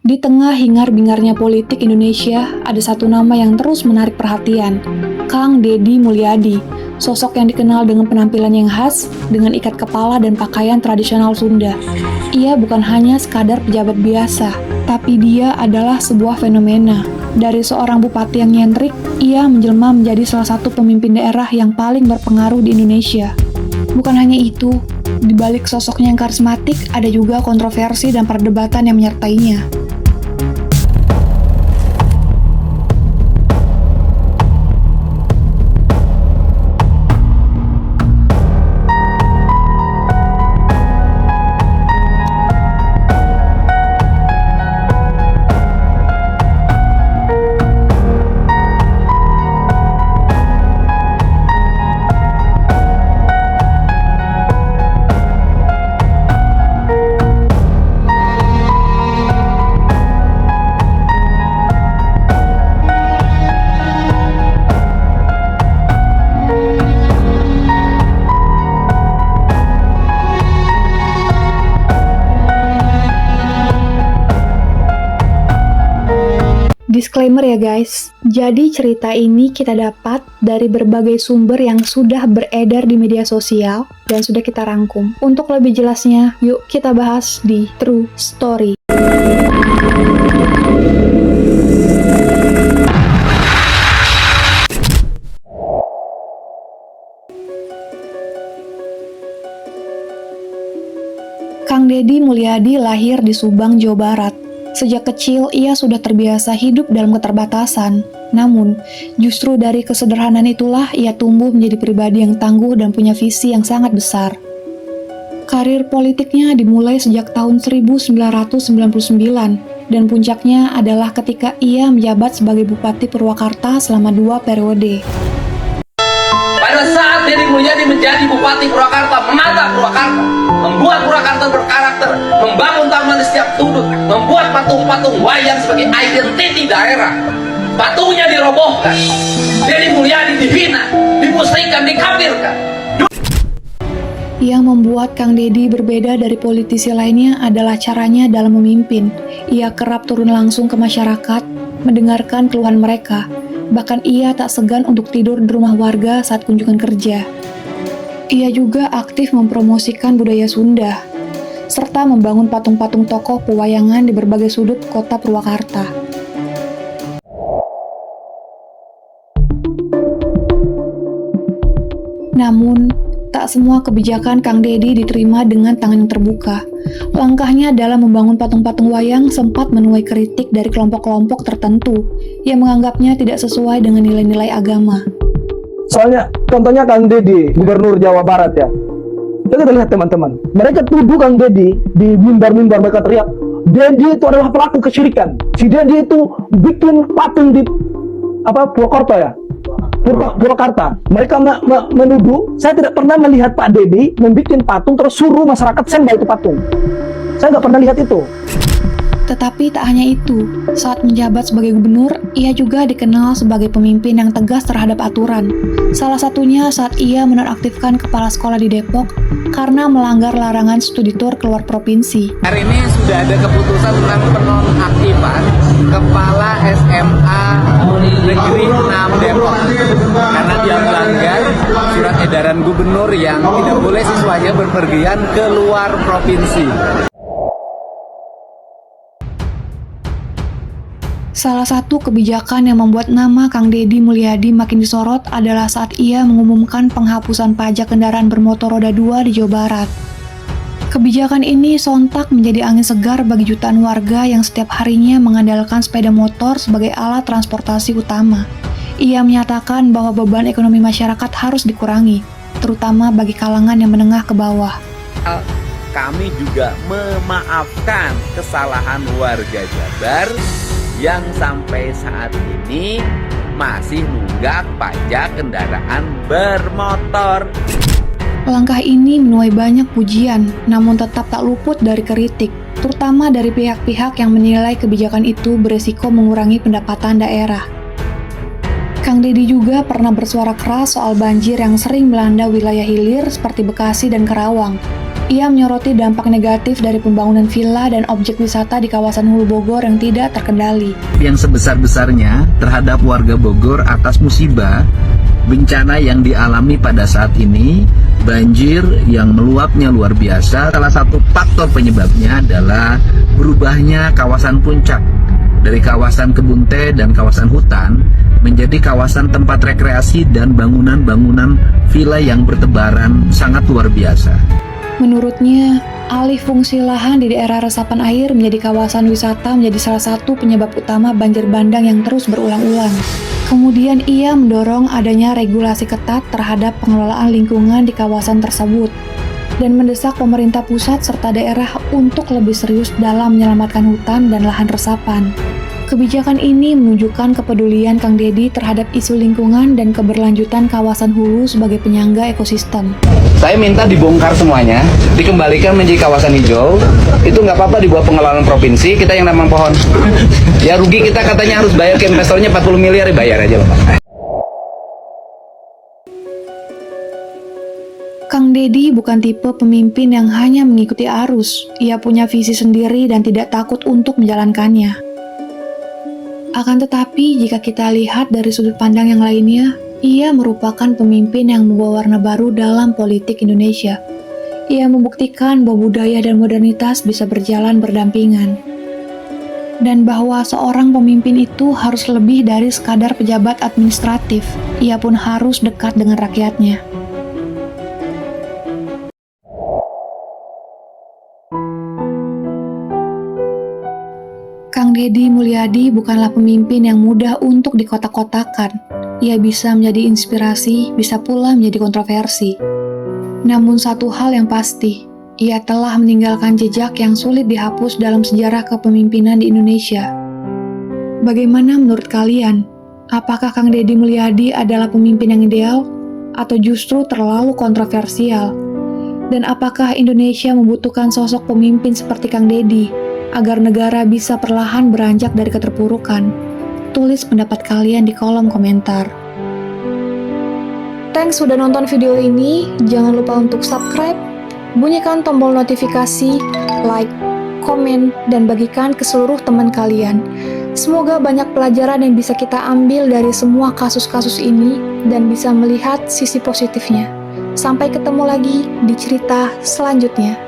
Di tengah hingar-bingarnya politik Indonesia, ada satu nama yang terus menarik perhatian, Kang Deddy Mulyadi, sosok yang dikenal dengan penampilan yang khas, dengan ikat kepala dan pakaian tradisional Sunda. Ia bukan hanya sekadar pejabat biasa, tapi dia adalah sebuah fenomena. Dari seorang bupati yang nyentrik, ia menjelma menjadi salah satu pemimpin daerah yang paling berpengaruh di Indonesia. Bukan hanya itu, di balik sosoknya yang karismatik, ada juga kontroversi dan perdebatan yang menyertainya. Disclaimer ya guys, jadi cerita ini kita dapat dari berbagai sumber yang sudah beredar di media sosial dan sudah kita rangkum. Untuk lebih jelasnya, yuk kita bahas di True Story. Kang Deddy Mulyadi lahir di Subang, Jawa Barat. Sejak kecil, ia sudah terbiasa hidup dalam keterbatasan. Namun, justru dari kesederhanaan itulah ia tumbuh menjadi pribadi yang tangguh dan punya visi yang sangat besar. Karir politiknya dimulai sejak tahun 1999, dan puncaknya adalah ketika ia menjabat sebagai Bupati Purwakarta selama 2 periode. Pada saat Deddy Mulyadi menjadi Bupati Purwakarta, menata Purwakarta, membuat Purwakarta berkarakter, membangun taman di setiap sudut, membuat patung-patung wayang sebagai identiti daerah. Patungnya dirobohkan, Deddy Mulyadi dihina, dimusrikan, dikafirkan. Yang membuat Kang Deddy berbeda dari politisi lainnya adalah caranya dalam memimpin. Ia kerap turun langsung ke masyarakat, mendengarkan keluhan mereka. Bahkan ia tak segan untuk tidur di rumah warga saat kunjungan kerja. Ia juga aktif mempromosikan budaya Sunda, serta membangun patung-patung tokoh pewayangan di berbagai sudut kota Purwakarta. Namun, tak semua kebijakan Kang Deddy diterima dengan tangan yang terbuka. Langkahnya dalam membangun patung-patung wayang sempat menuai kritik dari kelompok-kelompok tertentu yang menganggapnya tidak sesuai dengan nilai-nilai agama. Soalnya, contohnya Kang Deddy, Gubernur Jawa Barat ya. Kita lihat teman-teman, mereka tuduh Kang Deddy di mimbar-mimbar, mereka teriak, Deddy itu adalah pelaku kesyirikan. Si Deddy itu bikin patung di Purwokerto ya, Purwakarta. Mereka menuduh, saya tidak pernah melihat Pak Deddy membuat patung terus suruh masyarakat sembah itu patung. Saya nggak pernah lihat itu. Tetapi tak hanya itu, saat menjabat sebagai gubernur, ia juga dikenal sebagai pemimpin yang tegas terhadap aturan. Salah satunya saat ia menonaktifkan kepala sekolah di Depok karena melanggar larangan studi tour keluar provinsi. Hari ini sudah ada keputusan tentang penonaktifan Kepala SMA Negeri 6 Depok karena dia melanggar surat edaran gubernur yang tidak boleh siswanya berpergian ke luar provinsi. Salah satu kebijakan yang membuat nama Kang Deddy Mulyadi makin disorot adalah saat ia mengumumkan penghapusan pajak kendaraan bermotor roda 2 di Jawa Barat. Kebijakan ini sontak menjadi angin segar bagi jutaan warga yang setiap harinya mengandalkan sepeda motor sebagai alat transportasi utama. Ia menyatakan bahwa beban ekonomi masyarakat harus dikurangi, terutama bagi kalangan yang menengah ke bawah. Kami juga memaafkan kesalahan warga Jabar yang sampai saat ini masih nunggak pajak kendaraan bermotor. Langkah ini menuai banyak pujian, namun tetap tak luput dari kritik, terutama dari pihak-pihak yang menilai kebijakan itu beresiko mengurangi pendapatan daerah. Kang Deddy juga pernah bersuara keras soal banjir yang sering melanda wilayah hilir seperti Bekasi dan Karawang. Ia menyoroti dampak negatif dari pembangunan villa dan objek wisata di kawasan Hulu Bogor yang tidak terkendali. Yang sebesar-besarnya terhadap warga Bogor atas musibah bencana yang dialami pada saat ini, banjir yang meluapnya luar biasa. Salah satu faktor penyebabnya adalah berubahnya kawasan puncak dari kawasan kebun teh dan kawasan hutan menjadi kawasan tempat rekreasi dan bangunan-bangunan villa yang bertebaran sangat luar biasa. Menurutnya, alih fungsi lahan di daerah resapan air menjadi kawasan wisata menjadi salah satu penyebab utama banjir bandang yang terus berulang-ulang. Kemudian ia mendorong adanya regulasi ketat terhadap pengelolaan lingkungan di kawasan tersebut dan mendesak pemerintah pusat serta daerah untuk lebih serius dalam menyelamatkan hutan dan lahan resapan. Kebijakan ini menunjukkan kepedulian Kang Deddy terhadap isu lingkungan dan keberlanjutan kawasan hulu sebagai penyangga ekosistem. Saya minta dibongkar semuanya, dikembalikan menjadi kawasan hijau. Itu nggak apa-apa di bawah pengelolaan provinsi, kita yang namang pohon. Ya rugi kita katanya harus bayar ke investornya 40 miliar, bayar aja Bapak. Kang Deddy bukan tipe pemimpin yang hanya mengikuti arus. Ia punya visi sendiri dan tidak takut untuk menjalankannya. Akan tetapi, jika kita lihat dari sudut pandang yang lainnya, ia merupakan pemimpin yang membawa warna baru dalam politik Indonesia. Ia membuktikan bahwa budaya dan modernitas bisa berjalan berdampingan. Dan bahwa seorang pemimpin itu harus lebih dari sekadar pejabat administratif. Ia pun harus dekat dengan rakyatnya. Kang Deddy Mulyadi bukanlah pemimpin yang mudah untuk dikotak-kotakan. Ia bisa menjadi inspirasi, bisa pula menjadi kontroversi. Namun satu hal yang pasti, ia telah meninggalkan jejak yang sulit dihapus dalam sejarah kepemimpinan di Indonesia. Bagaimana menurut kalian? Apakah Kang Deddy Mulyadi adalah pemimpin yang ideal? Atau justru terlalu kontroversial? Dan apakah Indonesia membutuhkan sosok pemimpin seperti Kang Deddy agar negara bisa perlahan beranjak dari keterpurukan? Tulis pendapat kalian di kolom komentar. Thanks sudah nonton video ini. Jangan lupa untuk subscribe, bunyikan tombol notifikasi, like, komen, dan bagikan ke seluruh teman kalian. Semoga banyak pelajaran yang bisa kita ambil dari semua kasus-kasus ini dan bisa melihat sisi positifnya. Sampai ketemu lagi di cerita selanjutnya.